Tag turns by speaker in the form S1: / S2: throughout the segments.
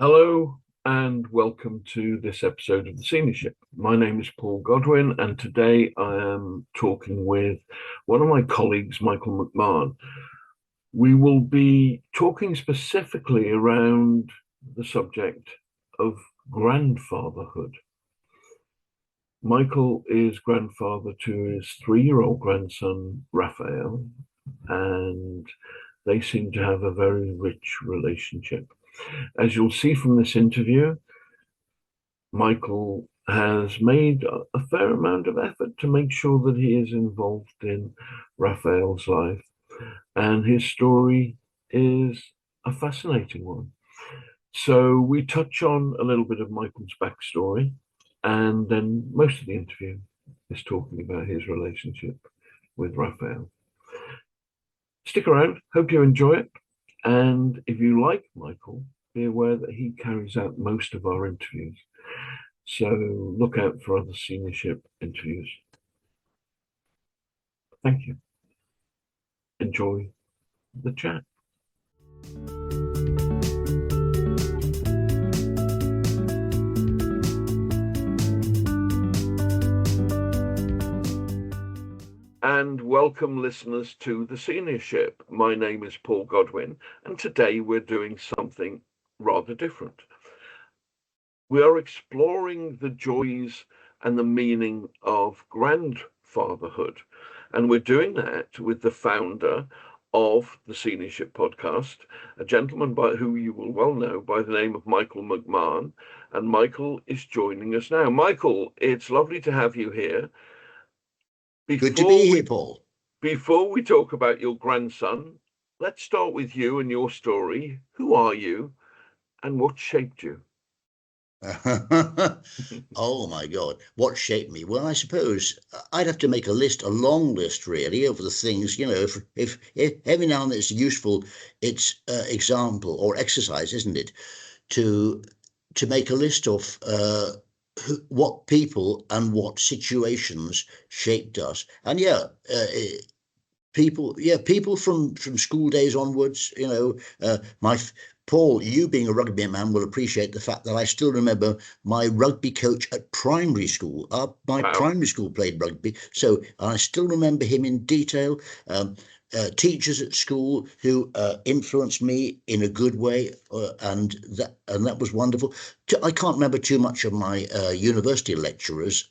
S1: Hello and welcome to this episode of the Seniorship. My name is Paul Godwin, and today I am talking with one of my colleagues, Michael MacMahon. We will be talking specifically around the subject of grandfatherhood. Michael is grandfather to his 3-year-old grandson, Raphael, and they seem to have a very rich relationship. As you'll see from this interview, Michael has made a fair amount of effort to make sure that he is involved in Raphael's life, and his story is a fascinating one. So we touch on a little bit of Michael's backstory, and then most of the interview is talking about his relationship with Raphael. Stick around, hope you enjoy it, and if you like Michael, be aware that he carries out most of our interviews. So look out for other seniorship interviews. Thank you. Enjoy the chat. And welcome listeners to the Seniorship. My name is Paul Godwin, and today we're doing something rather different. We are exploring the joys and the meaning of grandfatherhood, and we're doing that with the founder of the Seniorship podcast, a gentleman who you will well know by the name of Michael MacMahon, and Michael is joining us now. Michael, it's lovely to have you here.
S2: Good to be here, Paul.
S1: Before we talk about your grandson, let's start with you and your story. Who are you and what shaped you?
S2: Oh my God, what shaped me? Well, I suppose I'd have to make a long list really of the things, if every now and then it's useful, it's example or exercise, isn't it? To make a list of what people and what situations shaped us. And people from school days onwards, Paul, you being a rugby man will appreciate the fact that I still remember my rugby coach at primary school. Primary school played rugby, so I still remember him in detail. Teachers at school who influenced me in a good way, and that was wonderful. I can't remember too much of my university lecturers,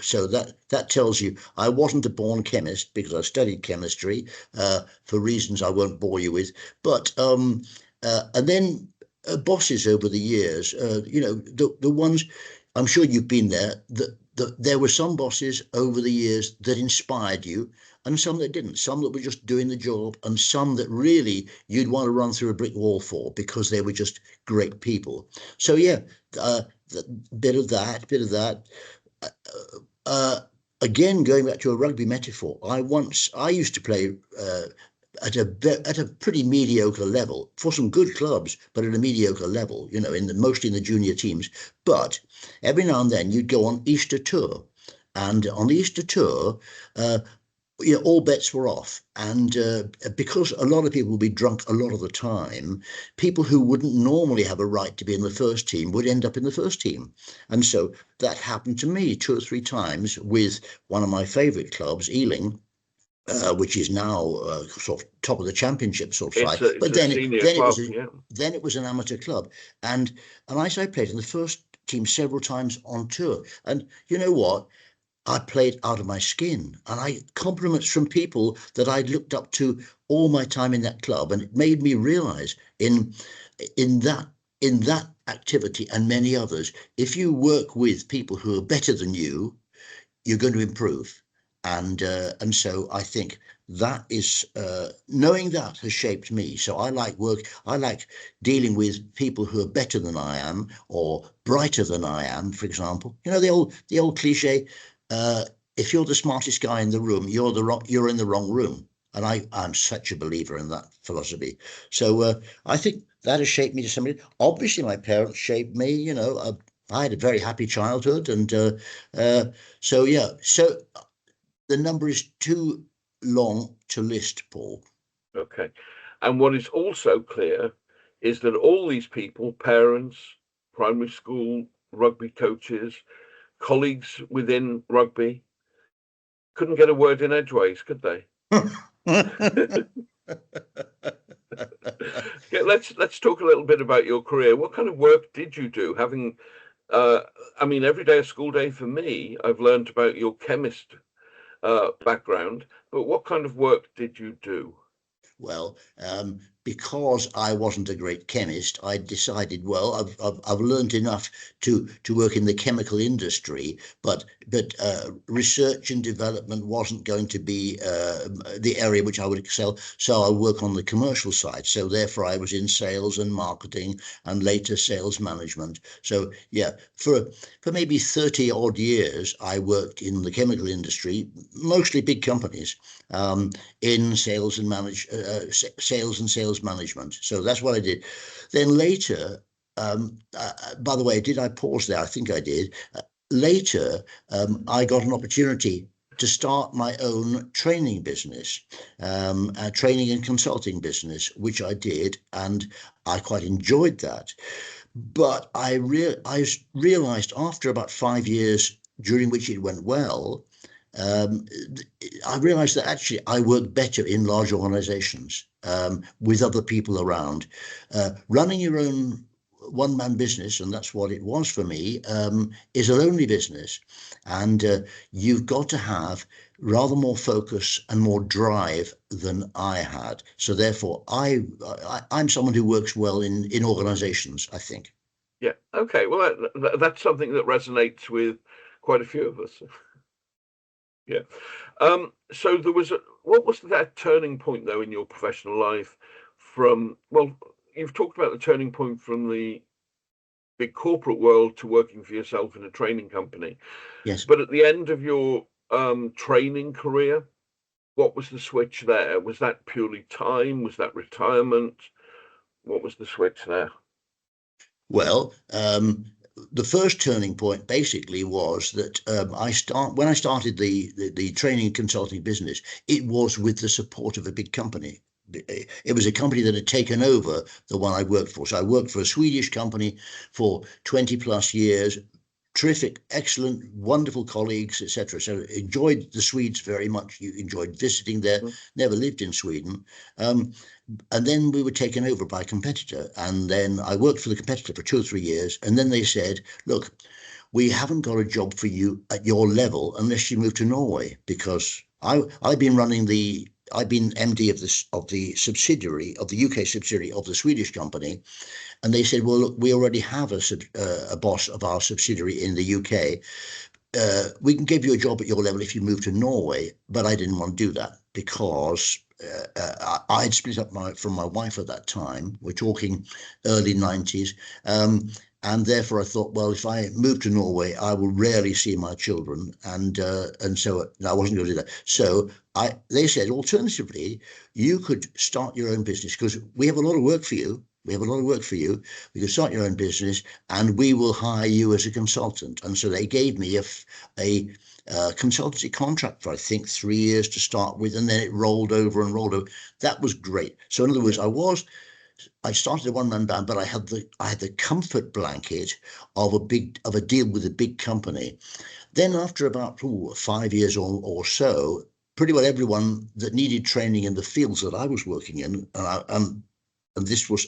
S2: so that tells you I wasn't a born chemist because I studied chemistry for reasons I won't bore you with. But and then bosses over the years, the ones I'm sure you've been there. There were some bosses over the years that inspired you, and some that didn't, some that were just doing the job, and some that really you'd want to run through a brick wall for because they were just great people. So bit of that. Again, going back to a rugby metaphor, I used to play at a pretty mediocre level for some good clubs, but at a mediocre level, mostly in the junior teams. But every now and then you'd go on Easter tour, and on the Easter tour, all bets were off. And because a lot of people would be drunk a lot of the time, people who wouldn't normally have a right to be in the first team would end up in the first team. And so that happened to me 2 or 3 times with one of my favourite clubs, Ealing, which is now sort of top of the championship sort of side. But then it was an amateur club, and I played in the first team several times on tour. And you know what? I played out of my skin, and I compliments from people that I'd looked up to all my time in that club, and it made me realise in that activity and many others, if you work with people who are better than you, you're going to improve. And so I think that is knowing that has shaped me. So I like dealing with people who are better than I am or brighter than I am. For example, the old cliche: if you're the smartest guy in the room, you're in the wrong room. And I'm such a believer in that philosophy. So I think that has shaped me to somebody. Obviously, my parents shaped me. I had a very happy childhood, and so the number is too long to list, Paul.
S1: Okay. And what is also clear is that all these people, parents, primary school, rugby coaches, colleagues within rugby, couldn't get a word in edgeways, could they? Let's talk a little bit about your career. What kind of work did you do? Having, I mean, every day a school day for me. I've learned about your chemist background, but what kind of work did you do?
S2: Well, because I wasn't a great chemist, I decided, well, I've learned enough to work in the chemical industry, but research and development wasn't going to be the area which I would excel. So I work on the commercial side. So therefore, I was in sales and marketing, and later sales management. So yeah, for maybe 30 odd years, I worked in the chemical industry, mostly big companies. In sales and sales management. So that's what I did. Then later, by the way, did I pause there? I think I did. Later, I got an opportunity to start my own training business, a training and consulting business, which I did, and I quite enjoyed that. But I realized after about 5 years, during which it went well, um, I realized that actually I work better in large organizations, with other people around. Running your own one-man business, and that's what it was for me, is a lonely business. And you've got to have rather more focus and more drive than I had. So therefore, I'm someone who works well in organizations, I think.
S1: Yeah. Okay. Well, that's something that resonates with quite a few of us. Yeah. So what was that turning point though in your professional life from, well, you've talked about the turning point from the big corporate world to working for yourself in a training company.
S2: Yes.
S1: But at the end of your training career, what was the switch there? Was that purely time? Was that retirement? What was the switch there?
S2: Well, the first turning point basically was that when I started the training and consulting business, it was with the support of a big company. It was a company that had taken over the one I worked for. So I worked for a Swedish company for 20 plus years. Terrific, excellent, wonderful colleagues, etc. So enjoyed the Swedes very much. You enjoyed visiting there.
S1: Mhm.
S2: Never lived in Sweden. Um, and then we were taken over by a competitor. And then I worked for the competitor for 2 or 3 years. And then they said, look, we haven't got a job for you at your level unless you move to Norway, because I've been MD of the subsidiary of the UK subsidiary of the Swedish company. And they said, well, look, we already have a boss of our subsidiary in the UK. We can give you a job at your level if you move to Norway. But I didn't want to do that because I had split up from my wife at that time. We're talking early 90s. And therefore I thought, well, if I move to Norway, I will rarely see my children. And so I wasn't going to do that. So they said, alternatively, you could start your own business because we have a lot of work for you. We have a lot of work for you. You can start your own business and we will hire you as a consultant. And so they gave me a consultancy contract for, I think, 3 years to start with, and then it rolled over and rolled over. That was great. So in other words, I started a one-man band, but I had the comfort blanket of a deal with a big company. Then after about 5 years or so, pretty well everyone that needed training in the fields that I was working in, and this was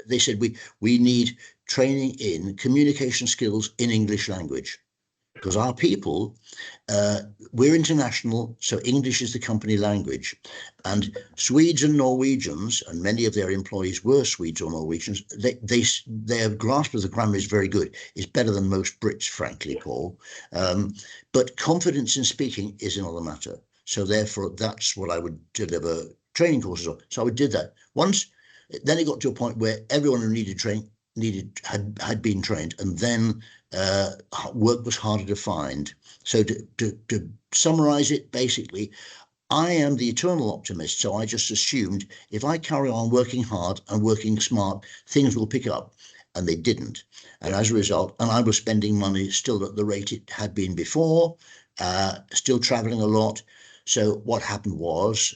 S2: they said we need training in communication skills in English language because our people, we're international, so English is the company language. And Swedes and Norwegians, and many of their employees were Swedes or Norwegians, their grasp of the grammar is very good. It's better than most Brits, frankly,
S1: Yeah.
S2: Paul. But confidence in speaking is another matter. So therefore, that's what I would deliver training courses on. So I did that. Then it got to a point where everyone who had been trained, and then work was harder to find. So to summarize it, basically, I am the eternal optimist. So I just assumed if I carry on working hard and working smart, things will pick up. And they didn't. And
S1: Yeah.
S2: as a result, and I was spending money still at the rate it had been before, still traveling a lot. So what happened was,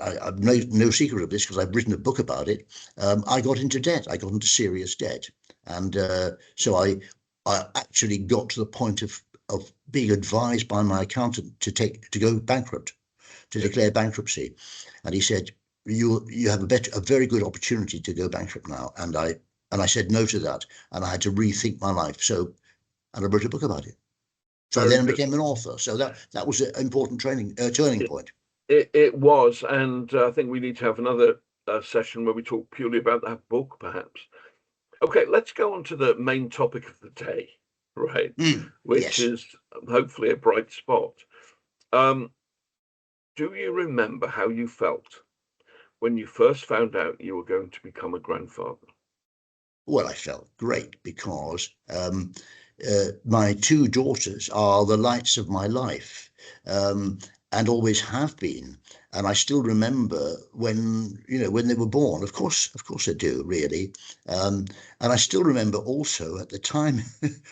S2: I've no secret of this because I've written a book about it. I got into debt. I got into serious debt, and so I actually got to the point of being advised by my accountant to go bankrupt, to declare bankruptcy, and he said, you have a very good opportunity to go bankrupt now, and I said no to that, and I had to rethink my life. So, and I wrote a book about it. So I
S1: Very
S2: then
S1: good.
S2: became an author. So that was an important turning point.
S1: It was, and I think we need to have another session where we talk purely about that book, perhaps. Okay, let's go on to the main topic of the day, right? Which
S2: Yes.
S1: is hopefully a bright spot. Um, do you remember how you felt when you first found out you were going to become a grandfather?
S2: Well, I felt great because my two daughters are the lights of my life, and always have been. And I still remember when they were born. Of course, I do really. And I still remember also at the time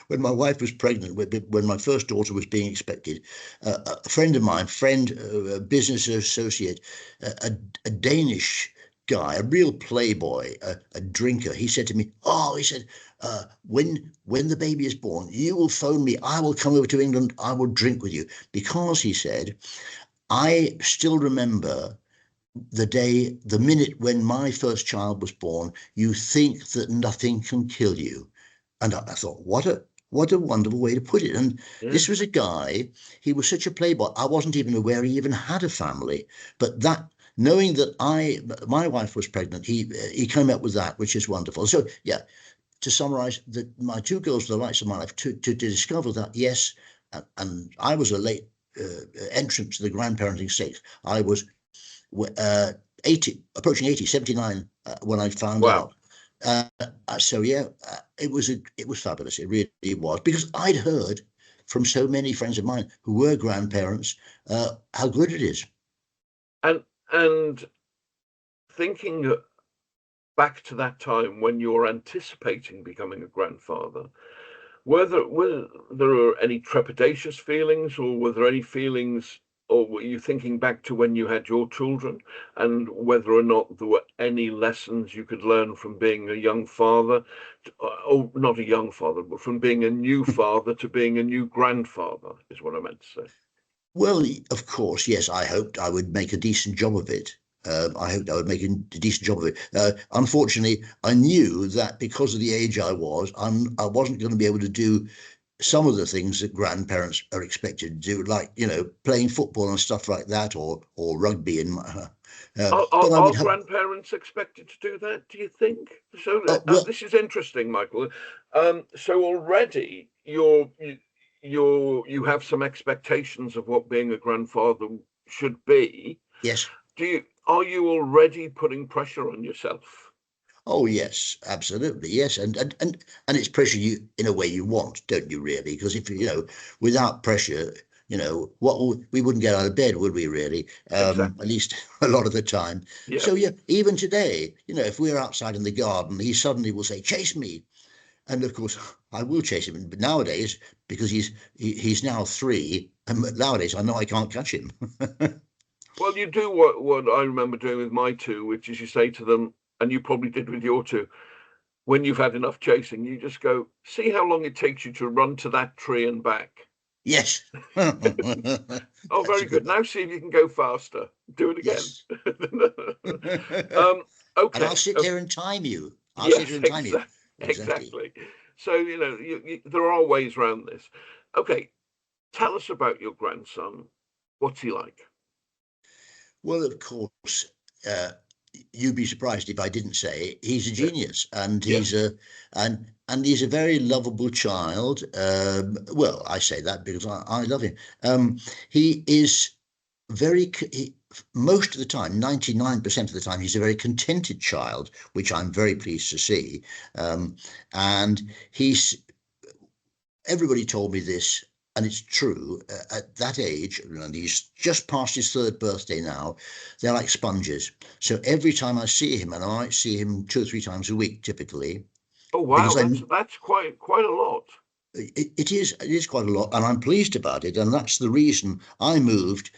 S2: when my wife was pregnant, when my first daughter was being expected, a friend of mine, a business associate, a Danish guy, a real playboy, a drinker. He said to me, "Oh," he said, when the baby is born, you will phone me. I will come over to England. I will drink with you." Because he said, I still remember the minute when my first child was born. You think that nothing can kill you, and I thought, what a wonderful way to put it. And this
S1: Yes.
S2: was a guy. He was such a playboy. I wasn't even aware he even had a family. But that, knowing that my wife was pregnant, he came up with that, which is wonderful. So yeah, to summarize, that my two girls were the lights of my life. To discover that, yes, and I was a late entrant to the grandparenting stage. I was 80, approaching 80, 79 when I found
S1: Wow.
S2: out. So yeah, it was fabulous. It really was, because I'd heard from so many friends of mine who were grandparents how good it is.
S1: And thinking back to that time when you were anticipating becoming a grandfather, were there any trepidatious feelings, or were there any feelings, or were you thinking back to when you had your children, and whether or not there were any lessons you could learn from being a young father, or not a young father, but from being a new father to being a new grandfather, is what I meant to say.
S2: Well, of course, yes. I hoped I would make a decent job of it. I hoped I would make a decent job of it. Unfortunately, I knew that because of the age I was, I wasn't going to be able to do some of the things that grandparents are expected to do, like playing football and stuff like that, or rugby. But I
S1: Are
S2: would have.
S1: grandparents expected to do that, do you think? So
S2: Well,
S1: this is interesting, Michael. So already you have some expectations of what being a grandfather should be.
S2: yes.
S1: Are you already putting pressure on yourself?
S2: Oh, yes, absolutely, yes, and it's pressure you in a way you want, don't you? Really, because if without pressure, we wouldn't get out of bed, would we? Really, at
S1: Exactly.
S2: least a lot of the time.
S1: Yeah.
S2: So yeah, even today, if we're outside in the garden, he suddenly will say, "Chase me," and of course I will chase him. But nowadays, because he's now 3, and nowadays I know I can't catch him.
S1: Well, you do what I remember doing with my two, which is you say to them, and you probably did with your two, when you've had enough chasing, you just go, see how long it takes you to run to that tree and back.
S2: Yes,
S1: Oh,
S2: that's a
S1: very good.
S2: good one.
S1: Now see if you can go faster. Do it again.
S2: Yes.
S1: um,
S2: And I'll
S1: okay.
S2: sit here and time you. I'll sit here
S1: Yes,
S2: and time you. Exactly.
S1: exactly. So, there are ways around this. Okay. Tell us about your grandson. What's he like?
S2: Well, of course, uh, you'd be surprised if I didn't say he's a
S1: Yeah.
S2: genius, and
S1: Yeah.
S2: he's a very lovable child. Well, I say that because I love him. He is most of the time, 99% of the time, he's a very contented child, which I'm very pleased to see. And he's everybody told me this, and it's true. At that age, and he's just past his 3rd birthday now, they're like sponges. So every time I see him, and I might see him 2 or 3 times a week, typically,
S1: Oh, wow.
S2: because
S1: That's quite a lot.
S2: it is quite a lot, and I'm pleased about it, and that's the reason I moved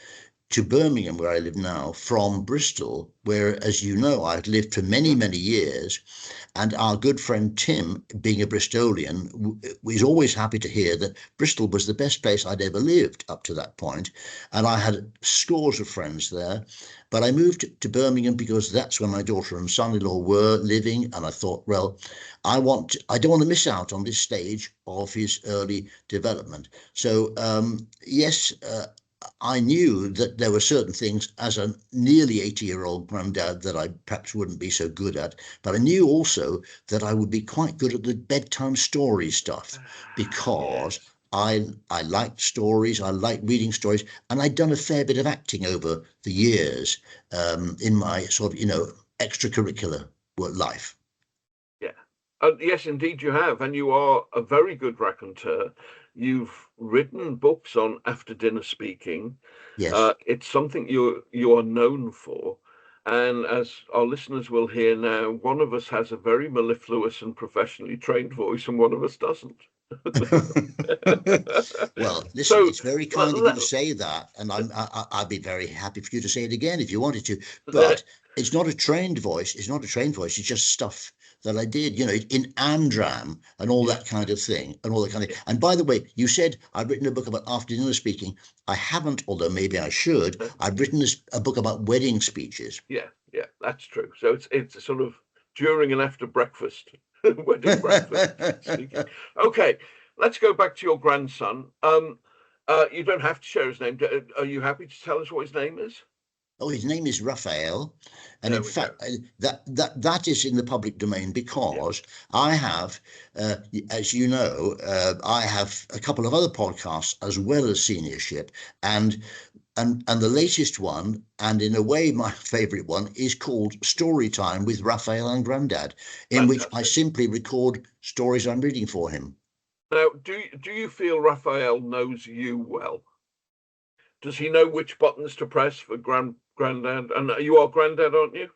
S2: to Birmingham, where I live now, from Bristol, where, as you know, I'd lived for many, many years. And our good friend Tim, being a Bristolian, was always happy to hear that Bristol was the best place I'd ever lived up to that point. And I had scores of friends there. But I moved to Birmingham because that's where my daughter and son-in-law were living. And I thought, well, I don't want to miss out on this stage of his early development. So, yes, I knew that there were certain things as a nearly 80-year-old granddad that I perhaps wouldn't be so good at, but I knew also that I would be quite good at the bedtime story stuff because I liked stories, I liked reading stories, and I'd done a fair bit of acting over the years in my sort of, extracurricular work life.
S1: Yeah. Yes, indeed you have, and you are a very good raconteur. You've written books on after dinner speaking.
S2: Yes.
S1: It's something you are known for. And as our listeners will hear now, one of us has a very mellifluous and professionally trained voice, and one of us doesn't.
S2: Well, listen,
S1: So,
S2: it's very kind of you to
S1: well,
S2: say that, and I'd be very happy for you to say it again if you wanted to.
S1: let-
S2: But it's not a trained voice. It's not a trained voice. It's just stuff that I did, in Amdram and all
S1: yeah,
S2: that kind of thing, and all that kind of.
S1: yeah,
S2: And by the way, you said I've written a book about after dinner speaking. I haven't, although maybe I should. I've written a book about wedding speeches.
S1: yeah, yeah, that's true. So it's sort of during and after breakfast, wedding breakfast speaking. Okay, let's go back to your grandson. You don't have to share his name. Are you happy to tell us what his name is?
S2: Oh, his name is Raphael, and in
S1: There we go.
S2: fact, that is in the public domain
S1: Yeah.
S2: because I have, as you know, I have a couple of other podcasts as well as Seniorship, and and the latest one, and in a way my favourite one, is called Story Time with Raphael and Grandad, in which I
S1: Fantastic.
S2: simply record stories I'm reading for him.
S1: Now, do you feel Raphael knows you well? Does he know which buttons to press for granddad? And you are granddad, aren't you?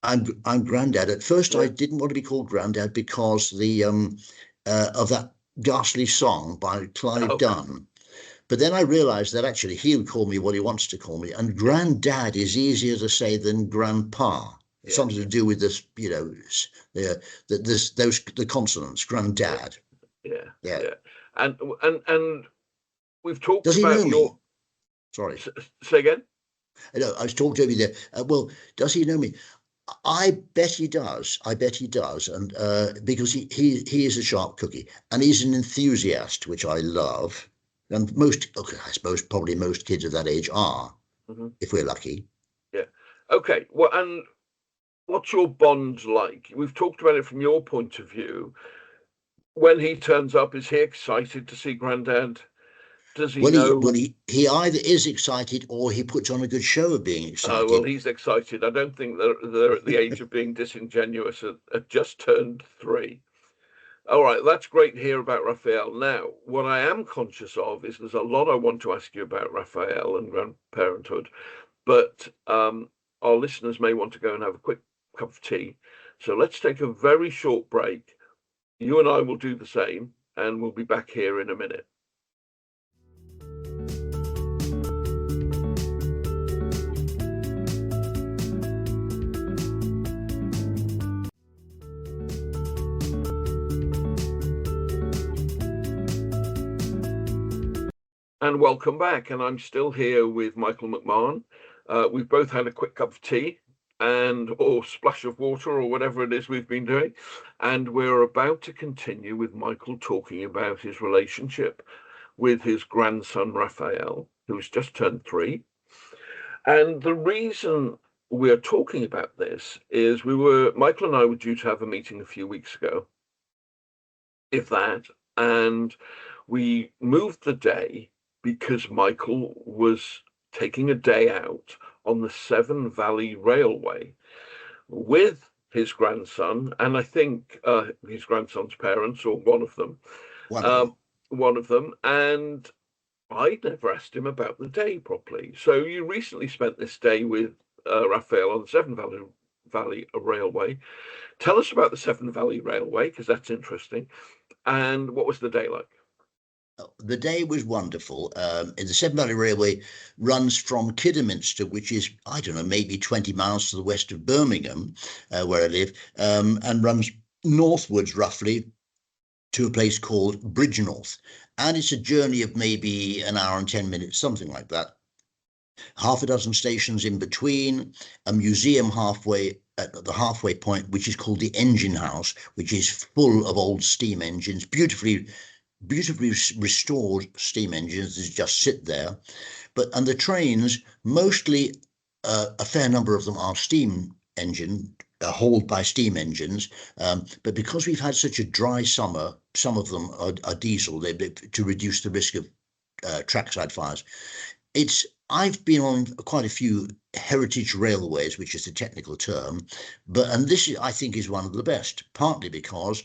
S2: I'm Grandad. At first, I
S1: Yeah.
S2: didn't want to be called Grandad because the of that ghastly song by Clive
S1: Okay.
S2: Dunn. But then I realised that actually he would call me what he wants to call me, and
S1: Yeah.
S2: Grandad is easier to say than Grandpa. It's
S1: Yeah.
S2: something to do with this, the consonants.
S1: Yeah.
S2: Grandad.
S1: Yeah.
S2: Yeah.
S1: Yeah. And we've talked
S2: Does he
S1: about
S2: know me?
S1: your.
S2: Sorry.
S1: Say again.
S2: No, I was talking to you there. Well, does he know me? I bet he does. I bet he does, and because he is a sharp cookie, and he's an enthusiast, which I love. And most, okay, I suppose probably most kids of that age are,
S1: Hmm.
S2: if we're lucky.
S1: Yeah. Okay. Well, and what's your bond like? We've talked about it from your point of view. When he turns up, is he excited to see Granddad? Does he
S2: Well, he
S1: know?
S2: well he either is excited or he puts on a good show of being
S1: Well,
S2: excited.
S1: he's excited. I don't think they're at the age of being disingenuous at just turned 3. All right, that's great to hear about Raphael. Now, what I am conscious of is there's a lot I want to ask you about Raphael and grandparenthood, but our listeners may want to go and have a quick cup of tea. So let's take a very short break. You and I will do the same, and we'll be back here in a minute. And welcome back. And I'm still here with Michael MacMahon. We've both had a quick cup of tea or splash of water or whatever it is we've been doing. And we're about to continue with Michael talking about his relationship with his grandson, Raphael, who's just turned 3. And the reason we're talking about this is Michael and I were due to have a meeting a few weeks ago, if that, and we moved the day because Michael was taking a day out on the Severn Valley Railway with his grandson, and I think his grandson's parents, or one of them,
S2: One of them.
S1: um, and I never asked him about the day properly. So you recently spent this day with Raphael on the Valley Railway. Tell us about the Severn Valley Railway, because that's interesting. And what was the day like?
S2: The day was wonderful. The Severn Valley Railway runs from Kidderminster, which is, I don't know, maybe 20 miles to the west of Birmingham, where I live, and runs northwards roughly to a place called Bridgnorth. And it's a journey of maybe an hour and 10 minutes, something like that. Half a dozen stations in between, a museum halfway at the halfway point, which is called the Engine House, which is full of old steam engines, beautifully restored steam engines that just sit there. And the trains, mostly a fair number of them are steam engine, hauled by steam engines. But because we've had such a dry summer, some of them are diesel to reduce the risk of trackside fires. I've been on quite a few heritage railways, which is the technical term, and this I think is one of the best, partly because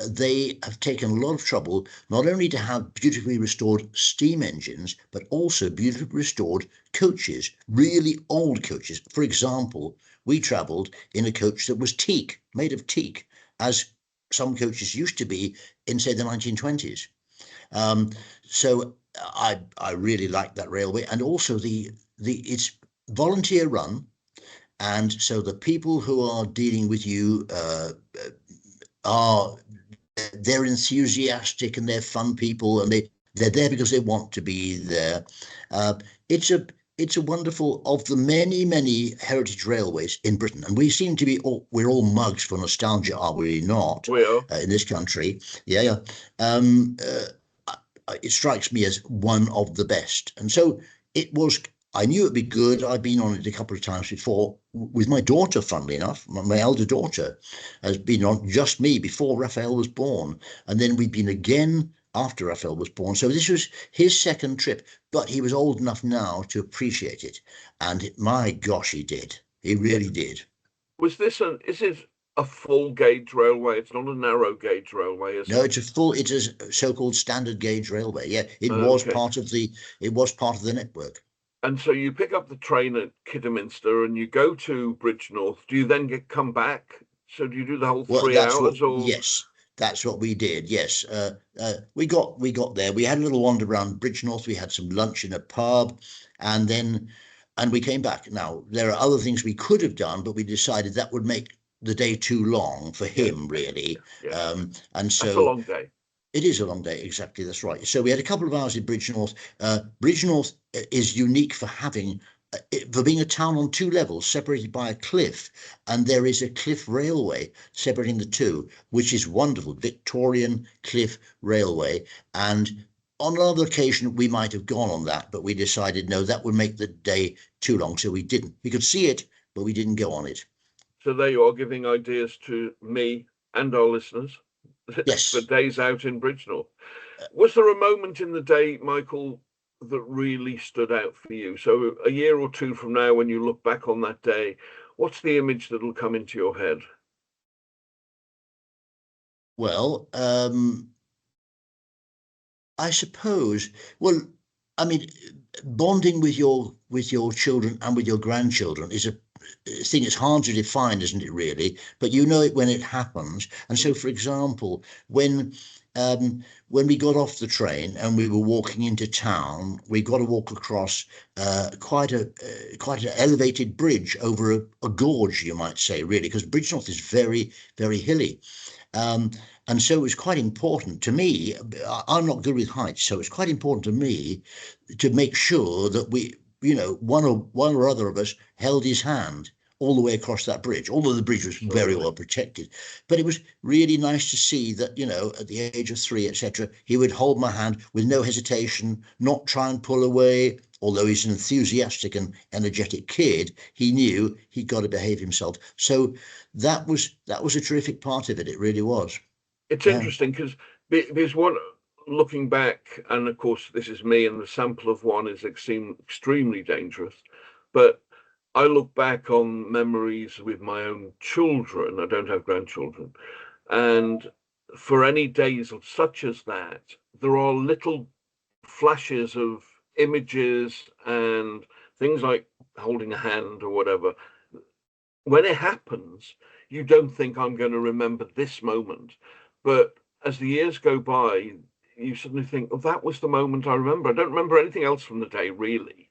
S2: they have taken a lot of trouble not only to have beautifully restored steam engines, but also beautifully restored coaches, really old coaches. For example, we travelled in a coach that was teak, made of teak, as some coaches used to be in, say, the 1920s. So I really like that railway, and also it's volunteer run, and so the people who are dealing with you they're enthusiastic and they're fun people, and they're there because they want to be there. It's a wonderful, of the many heritage railways in Britain, and we seem to be we're all mugs for nostalgia, are we not?
S1: We are.
S2: In this country, yeah. It strikes me as one of the best. And so it was, I knew it'd be good. I've been on it a couple of times before with my daughter, funnily enough. My elder daughter has been on, just me, before Raphael was born. And then we've been again after Raphael was born. So this was his second trip, but he was old enough now to appreciate it. And my gosh, he did. He really did.
S1: Is it a full gauge railway? It's not a narrow gauge railway, is
S2: No,
S1: it?
S2: it's a so-called standard gauge railway. Yeah,
S1: Okay.
S2: it was part of the network.
S1: And so you pick up the train at Kidderminster and you go to Bridgnorth. Do you then come back? So do you do the whole
S2: Well,
S1: 3 hours or?
S2: yes, that's what we did. Yes, we got there. We had a little wander around Bridgnorth. We had some lunch in a pub, and we came back. Now there are other things we could have done, but we decided that would make the day too long for
S1: Yeah,
S2: him, really.
S1: yeah.
S2: And
S1: That's a
S2: so
S1: long day.
S2: it is a long day, exactly. That's right. So we had a couple of hours in Bridgnorth. Bridgnorth is unique for being a town on two levels, separated by a cliff, and there is a cliff railway separating the two, which is wonderful. Victorian Cliff Railway, and on another occasion we might have gone on that, but we decided no, that would make the day too long, so we didn't. We could see it, but we didn't go on it.
S1: So there you are, giving ideas to me and our listeners for
S2: Yes.
S1: days out in Bridgnorth. Was there a moment in the day, Michael, that really stood out for you? So a year or two from now, when you look back on that day, what's the image that'll come into your head?
S2: Well, I suppose. Well, I mean, bonding with your children and with your grandchildren is a thing. It's hard to define, isn't it? Really, but you know it when it happens. And so, for example, when we got off the train and we were walking into town, we got to walk across quite an elevated bridge over a gorge, you might say, really, because Bridgnorth is very hilly. Um, and so it was quite important to me. I'm not good with heights, so it's quite important to me to make sure that one or other of us held his hand all the way across that bridge, although the bridge was very
S1: Absolutely.
S2: well protected. But it was really nice to see that, at the age of 3, etc., he would hold my hand with no hesitation, not try and pull away. Although he's an enthusiastic and energetic kid, he knew he'd got to behave himself. So that was a terrific part of it. It really was.
S1: It's
S2: Yeah.
S1: interesting because what looking back, and of course this is me, and the sample of one is extremely dangerous, but I look back on memories with my own children. I don't have grandchildren, and for any days such as that, there are little flashes of images and things like holding a hand or whatever. When it happens, you don't think I'm going to remember this moment. But as the years go by, you suddenly think, oh, that was the moment I remember. I don't remember anything else from the day, really.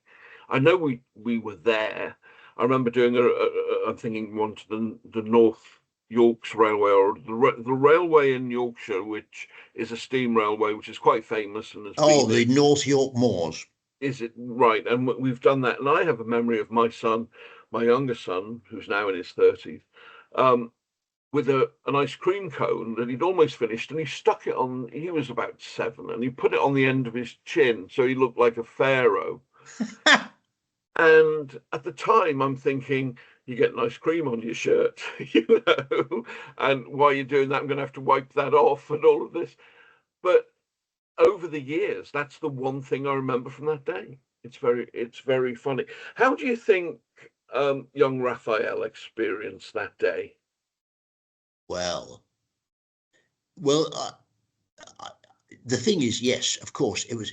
S1: I know we were there. I remember doing I'm thinking one to the North Yorks Railway, or the railway in Yorkshire, which is a steam railway, which is quite famous and has
S2: Oh,
S1: been
S2: the
S1: it.
S2: North York Moors.
S1: Is it right? And we've done that. And I have a memory of my son, my younger son, who's now in his 30s, um, with an ice cream cone that he'd almost finished, and he stuck it on. He was about 7, and he put it on the end of his chin, so he looked like a pharaoh. And at the time, I'm thinking, you get nice cream on your shirt, and while you're doing that, I'm going to have to wipe that off and all of this. But over the years, that's the one thing I remember from that day. It's very funny. How do you think young Raphael experienced that day?
S2: Well, well, I, the thing is, yes, of course, it was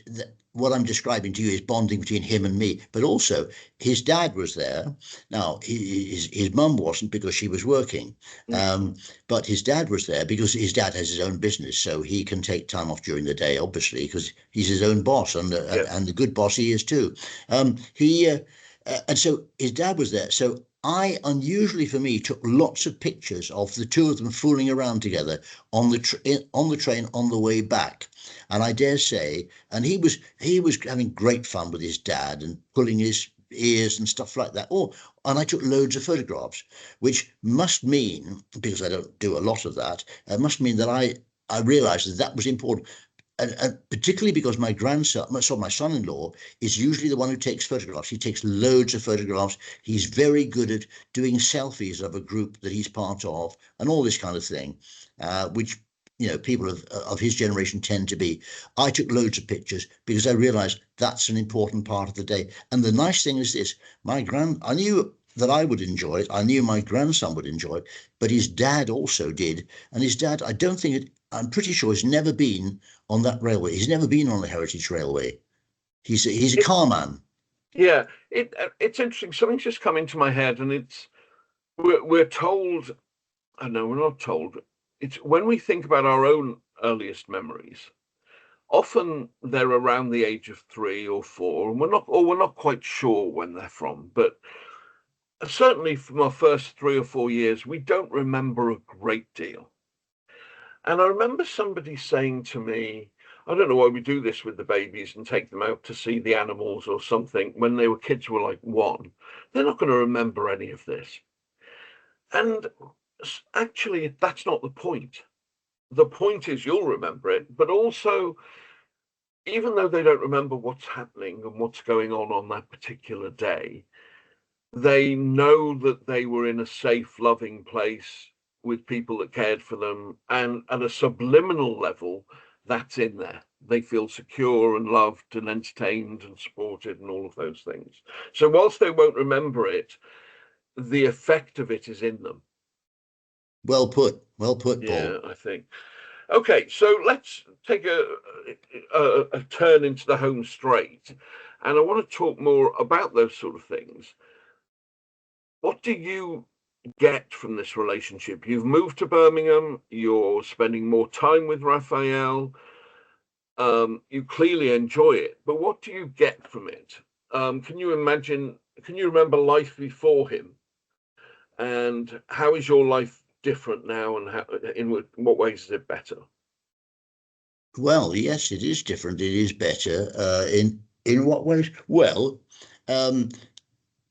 S2: what I'm describing to you is bonding between him and me, but also his dad was there. Now, his mum wasn't because she was working,
S1: Mm.
S2: but his dad was there because his dad has his own business, so he can take time off during the day, obviously, because he's his own boss,
S1: Yeah.
S2: and the good boss he is too. He and so his dad was there, so. I unusually for me took lots of pictures of the two of them fooling around together on the train on the way back. And I dare say, and he was having great fun with his dad and pulling his ears and stuff like that. Oh, and I took loads of photographs, which must mean, because I don't do a lot of that, it must mean that I realized that that was important. And particularly because my grandson, so my son-in-law, is usually the one who takes photographs. He takes loads of photographs. He's very good at doing selfies of a group that he's part of, and all this kind of thing, which people of his generation tend to be. I took loads of pictures because I realised that's an important part of the day. And the nice thing is this: I knew that I would enjoy it. I knew my grandson would enjoy it, but his dad also did. And his dad, I don't think it. I'm pretty sure he's never been on that railway. He's never been on the Heritage Railway. He's a
S1: It,
S2: car man.
S1: yeah, it's interesting. Something's just come into my head, and we're told. I know we're not told. It's when we think about our own earliest memories. Often they're around the age of 3 or 4, and we're not quite sure when they're from. But certainly from our first 3 or 4 years, we don't remember a great deal. And I remember somebody saying to me, I don't know why we do this with the babies and take them out to see the animals or something when they were kids were like 1. They're not going to remember any of this. And actually, that's not the point. The point is you'll remember it, but also, even though they don't remember what's happening and what's going on that particular day, they know that they were in a safe, loving place with people that cared for them. And at a subliminal level, that's in there. They feel secure and loved and entertained and supported and all of those things. So, whilst they won't remember it, the effect of it is in them.
S2: Well put,
S1: Yeah,
S2: Paul.
S1: I think. Okay, so let's take a turn into the home straight. And I want to talk more about those sort of things. What do you get from this relationship? You've moved to Birmingham, you're spending more time with Raphael, you clearly enjoy it, but what do you get from it? Can you remember life before him? And how is your life different now, and in what ways is it better?
S2: Well, yes, it is different. It is better. In what ways? Well, um,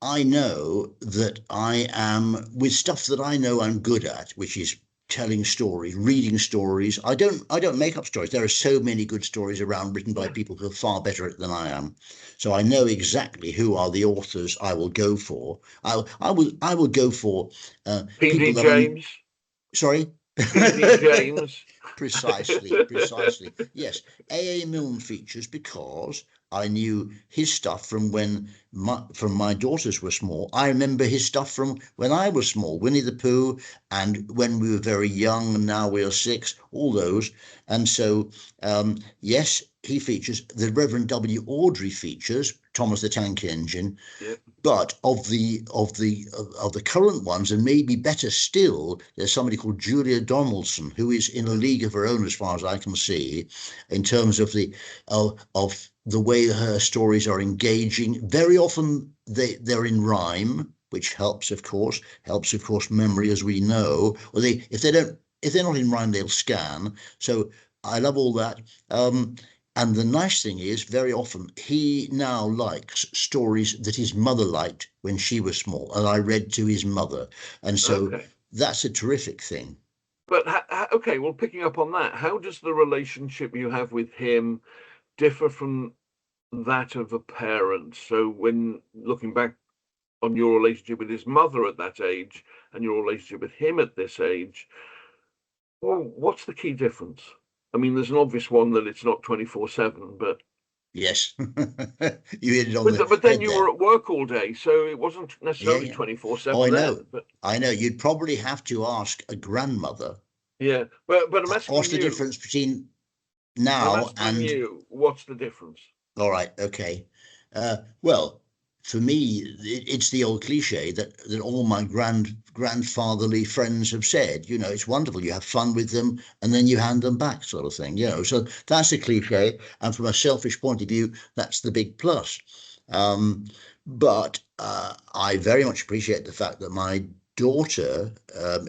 S2: I know that I am with stuff that I know I'm good at, which is telling stories, reading stories. I don't make up stories. There are so many good stories around written by
S1: Yeah.
S2: people who are far better at it than I am. So I know exactly who are the authors I will go for. I will go for people
S1: PD
S2: that I'm
S1: James,
S2: sorry.
S1: PD James.
S2: Precisely. Yes, A.A. Milne features because I knew his stuff from when my daughters were small. I remember his stuff from when I was small, Winnie the Pooh, and when we were very young, and now we are 6, all those. And so, yes, he features. The Reverend W. Awdry features Thomas the Tank Engine,
S1: Yeah.
S2: but of the current ones, and maybe better still, there's somebody called Julia Donaldson who is in a league of her own, as far as I can see, in terms of the way her stories are engaging. Very often they're in rhyme, which helps, of course, memory, as we know. Or if they're not in rhyme, they'll scan. So I love all that. And the nice thing is, very often he now likes stories that his mother liked when she was small, and I read to his mother, and so
S1: Okay.
S2: that's a terrific thing.
S1: But okay, well, picking up on that, how does the relationship you have with him differ from that of a parent? So when looking back on your relationship with his mother at that age and your relationship with him at this age, well, what's the key difference? I mean, there's an obvious one that it's not 24/7, but
S2: Yes, you hit it on the
S1: but then
S2: head
S1: you
S2: there.
S1: were at work all day, so it wasn't
S2: Yeah,
S1: necessarily
S2: yeah. Oh,
S1: 24/7
S2: I
S1: there.
S2: know.
S1: But
S2: I know. You'd probably have to ask a grandmother.
S1: yeah, but I'm asking
S2: What's the
S1: you.
S2: difference between
S1: I'm
S2: now
S1: asking
S2: and
S1: you, what's the difference?
S2: all right, okay. Well, for me, it's the old cliche that all my grandfatherly friends have said. You know, it's wonderful. You have fun with them, and then you hand them back, sort of thing. You know, so that's a cliche. And from a selfish point of view, that's the big plus. Um, but I very much appreciate the fact that my daughter,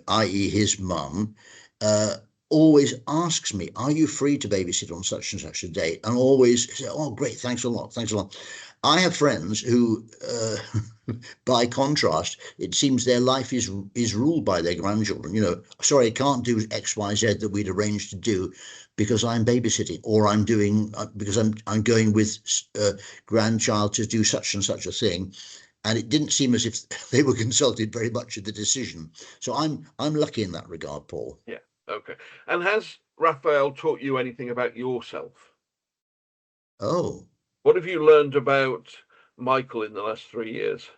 S2: i.e., his mum, uh, always asks me, "Are you free to babysit on such and such a date?" And always say, "Oh, great, thanks a lot, thanks a lot." I have friends who, by contrast, it seems their life is ruled by their grandchildren. You know, sorry, I can't do X, Y, Z that we'd arranged to do because I'm babysitting, or I'm doing because I'm going with grandchild to do such and such a thing. And it didn't seem as if they were consulted very much in the decision. So I'm lucky in that regard, Paul.
S1: Yeah, okay. And has Raphael taught you anything about yourself?
S2: Oh,
S1: What have you learned about Michael in the last 3 years?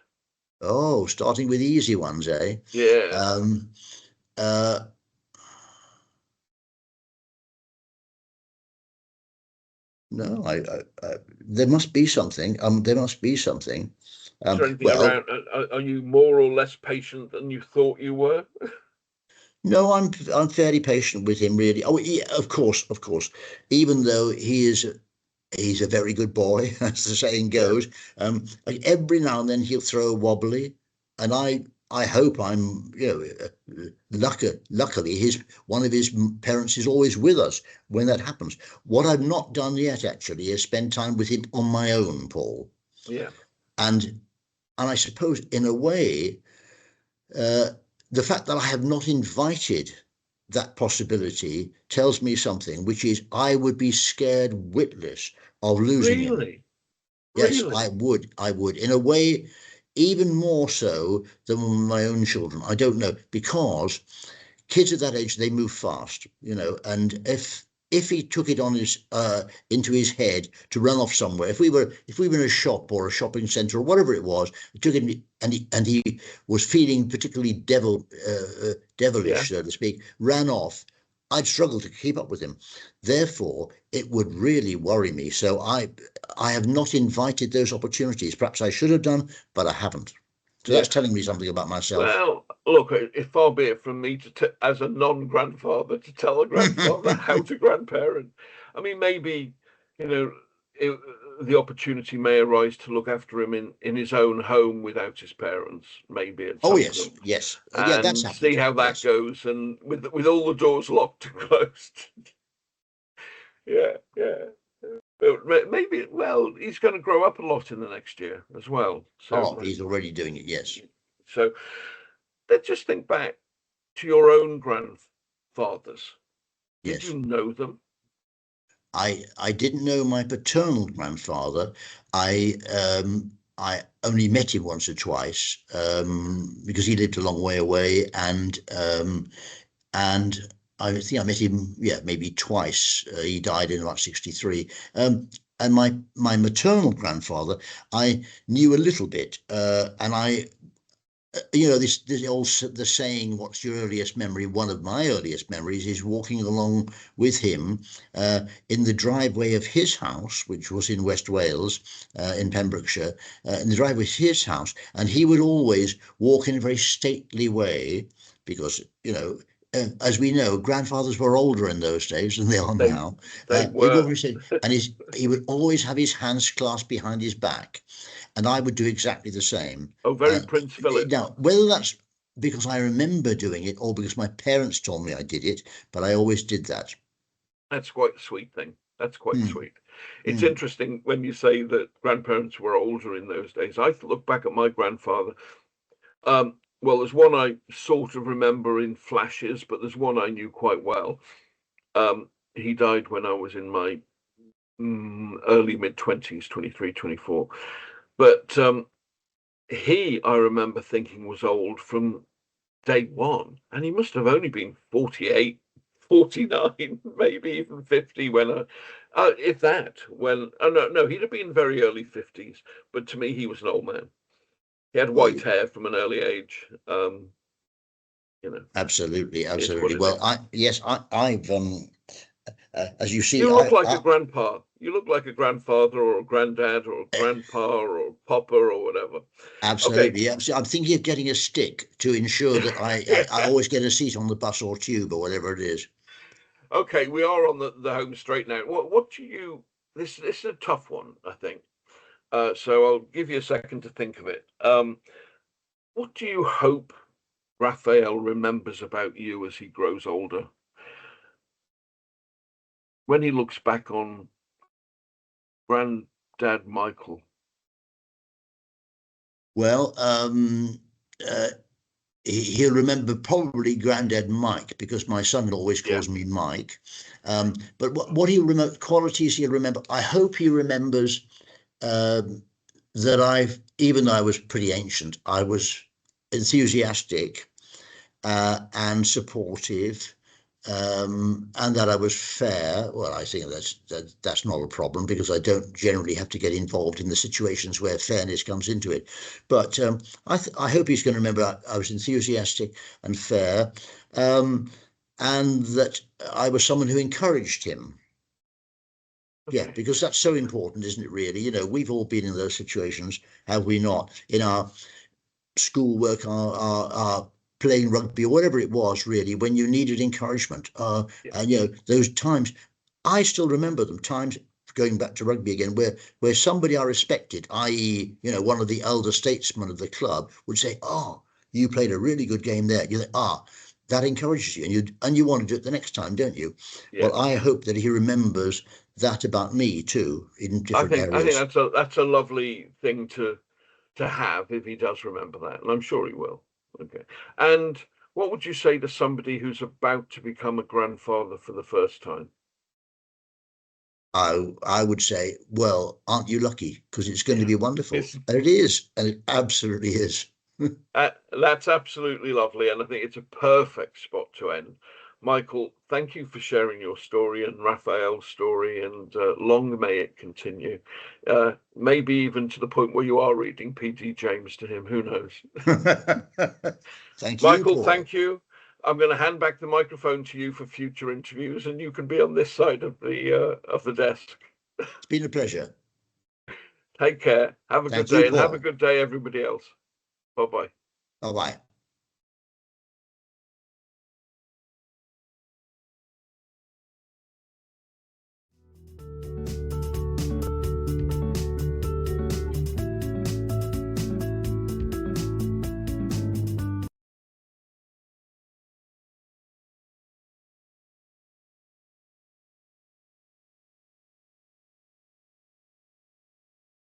S2: oh, starting with easy ones, eh?
S1: Yeah,
S2: Um, uh, no, there must be something. There must be something.
S1: is there anything
S2: Well,
S1: around? Are you more or less patient than you thought you were?
S2: no, I'm fairly patient with him, really. Oh, yeah, of course, of course. Even though he's a very good boy, as the saying
S1: Yeah,
S2: goes. Like every now and then he'll throw a wobbly, and I hope I'm, luckily his one of his parents is always with us when that happens. What I've not done yet actually is spend time with him on my own, Paul,
S1: yeah,
S2: and I suppose in a way, uh, the fact that I have not invited that possibility tells me something, which is I would be scared witless of losing him.
S1: really,
S2: Yes,
S1: really.
S2: I would. I would. In a way, even more so than with my own children. I don't know, because kids at that age, they move fast, and if he took it on his into his head to run off somewhere, if we were in a shop or a shopping centre or whatever it was, it took him, and he was feeling particularly
S1: Yeah,
S2: devilish, so to speak, ran off, I'd struggle to keep up with him. Therefore, it would really worry me. So I have not invited those opportunities. Perhaps I should have done, but I haven't. So
S1: yeah.
S2: that's telling me something about myself.
S1: Well, look, far be it from me as a non-grandfather, to tell a grandfather how to grandparent. I mean, maybe, you know, it, the opportunity may arise to look after him in his own home without his parents, maybe at
S2: Oh
S1: some
S2: yes,
S1: point,
S2: yes, yeah, that's
S1: and see
S2: happened.
S1: how that
S2: Yes,
S1: goes. And with all the doors locked and closed, yeah, yeah. But maybe, well, he's going to grow up a lot in the next year as well.
S2: oh,
S1: So,
S2: he's already doing it. Yes,
S1: so let's just think back to your own grandfathers. Did you
S2: yes.
S1: know them?
S2: I didn't know my paternal grandfather. I only met him once or twice, because he lived a long way away, and I think I met him, yeah, maybe twice. He died in about 63. and my maternal grandfather, I knew a little bit, and this old the saying, "What's your earliest memory?" One of my earliest memories is walking along with him in the driveway of his house, which was in West Wales, in Pembrokeshire, in the driveway of his house, and he would always walk in a very stately way because, as we know, grandfathers were older in those days than they are
S1: They
S2: now.
S1: they
S2: He'd
S1: were.
S2: always say, and he would always have his hands clasped behind his back, and I would do exactly the same.
S1: Oh, very Prince Philip.
S2: Now, whether that's because I remember doing it or because my parents told me I did it, but I always did that.
S1: That's quite a sweet thing. That's quite
S2: Mm,
S1: sweet. It's
S2: mm.
S1: interesting when you say that grandparents were older in those days. I look back at my grandfather. Well, there's one I sort of remember in flashes, but there's one I knew quite well. He died when I was in my early mid-20s, 23, 24. But I remember thinking was old from day one, and he must have only been 48, 49, maybe even 50 when if that, when, oh no, he'd have been very early 50s, but to me, he was an old man. He had
S2: Well,
S1: white hair from an early age.
S2: absolutely,
S1: Is what
S2: absolutely.
S1: it
S2: Well,
S1: is.
S2: I've as you see,
S1: You look like a grandpa. You look like a grandfather or a granddad or a grandpa or a papa or whatever. Okay.
S2: absolutely. Yeah. See, I'm thinking of getting a stick to ensure that I always get a seat on the bus or tube or whatever it is.
S1: Okay, we are on the home straight now. What do you? This is a tough one, I think. So I'll give you a second to think of it. What do you hope Raphael remembers about you as he grows older? When he looks back on Granddad Michael.
S2: Well, uh, he'll remember probably Granddad Mike because my son always
S1: Yeah.
S2: calls me Mike. But what he'll remember, qualities he'll remember, I hope he remembers that even though I was pretty ancient, I was enthusiastic and supportive, and that I was fair. Well, I think that's not a problem because I don't generally have to get involved in the situations where fairness comes into it. But I hope he's going to remember I was enthusiastic and fair, and that I was someone who encouraged him. Yeah,
S1: Okay.
S2: because that's so important, isn't it? Really, we've all been in those situations, have we not? In our schoolwork, our playing rugby or whatever it was, really, when you needed encouragement.
S1: Yeah.
S2: And those times, I still remember them. Times going back to rugby again, where somebody I respected, i.e., one of the elder statesmen of the club, would say, "Oh, you played a really good game there." You think, that encourages you, and you want to do it the next time, don't you? Well,
S1: Yes.
S2: I hope that he remembers that about me too, in different
S1: I think
S2: areas.
S1: that's a lovely thing to have if he does remember that, and I'm sure he will. Okay. And what would you say to somebody who's about to become a grandfather for the first time?
S2: I would say, well, aren't you lucky? Because it's going to be wonderful.
S1: It's
S2: And it is. And it absolutely is.
S1: That's absolutely lovely, and I think it's a perfect spot to end. Michael, thank you for sharing your story and Raphael's story, and long may it continue. Maybe even to the point where you are reading P.D. James to him. Who knows?
S2: Thank you,
S1: Michael,
S2: Paul.
S1: thank you. I'm going to hand back the microphone to you for future interviews, and you can be on this side of the desk.
S2: It's been a pleasure.
S1: Take care. Have a good
S2: Thank you,
S1: day, and have a
S2: Paul.
S1: good day, everybody else. Bye bye.
S2: Bye bye.